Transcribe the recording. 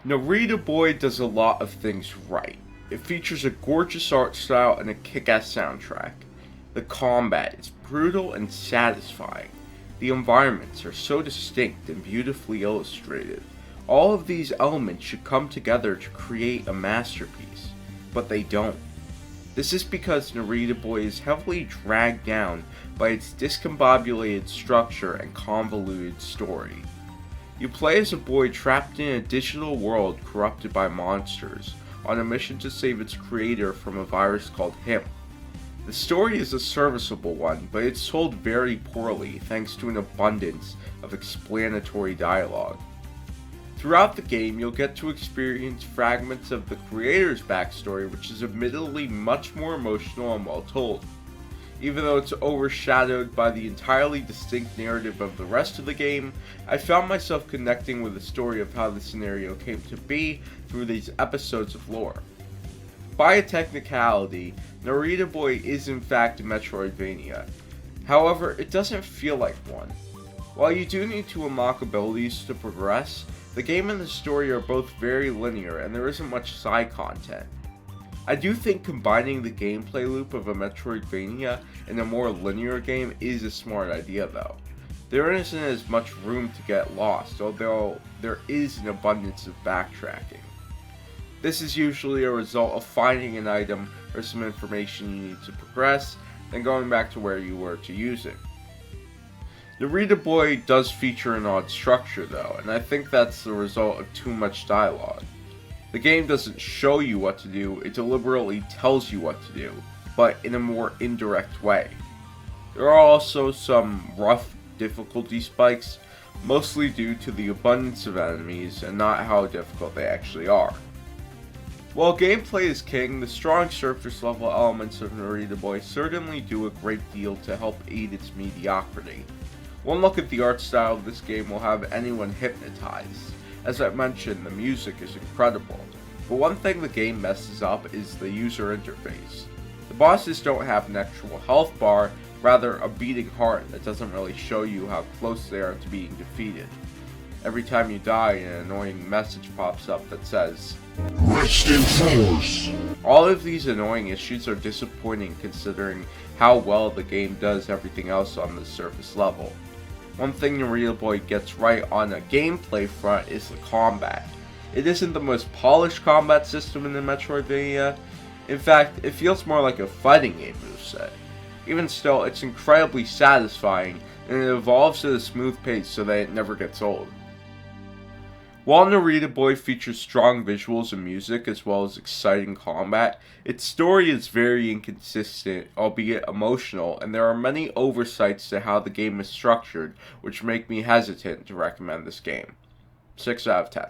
Narita Boy does a lot of things right. It features a gorgeous art style and a kick-ass soundtrack. The combat is brutal and satisfying. The environments are so distinct and beautifully illustrated. All of these elements should come together to create a masterpiece, but they don't. This is because Narita Boy is heavily dragged down by its discombobulated structure and convoluted story. You play as a boy trapped in a digital world corrupted by monsters, on a mission to save its creator from a virus called him. The story is a serviceable one, but it's told very poorly thanks to an abundance of explanatory dialogue. Throughout the game, you'll get to experience fragments of the creator's backstory, which is admittedly much more emotional and well told. Even though it's overshadowed by the entirely distinct narrative of the rest of the game, I found myself connecting with the story of how the scenario came to be through these episodes of lore. By a technicality, Narita Boy is in fact a Metroidvania. However, it doesn't feel like one. While you do need to unlock abilities to progress, the game and the story are both very linear and there isn't much side content. I do think combining the gameplay loop of a Metroidvania and a more linear game is a smart idea though. There isn't as much room to get lost, although there is an abundance of backtracking. This is usually a result of finding an item or some information you need to progress, then going back to where you were to use it. Narita Boy does feature an odd structure though, and I think that's the result of too much dialogue. The game doesn't show you what to do, it deliberately tells you what to do, but in a more indirect way. There are also some rough difficulty spikes, mostly due to the abundance of enemies and not how difficult they actually are. While gameplay is king, the strong surface level elements of Narita Boy certainly do a great deal to help aid its mediocrity. One look at the art style of this game will have anyone hypnotized. As I mentioned, the music is incredible, but one thing the game messes up is the user interface. The bosses don't have an actual health bar, rather a beating heart that doesn't really show you how close they are to being defeated. Every time you die, an annoying message pops up that says, "Rest in force." All of these annoying issues are disappointing considering how well the game does everything else on the surface level. One thing Narita Boy gets right on a gameplay front is the combat. It isn't the most polished combat system in the Metroidvania. In fact, it feels more like a fighting game moveset. Even still, it's incredibly satisfying, and it evolves at a smooth pace so that it never gets old. While Narita Boy features strong visuals and music as well as exciting combat, its story is very inconsistent, albeit emotional, and there are many oversights to how the game is structured, which make me hesitant to recommend this game. 6 out of 10.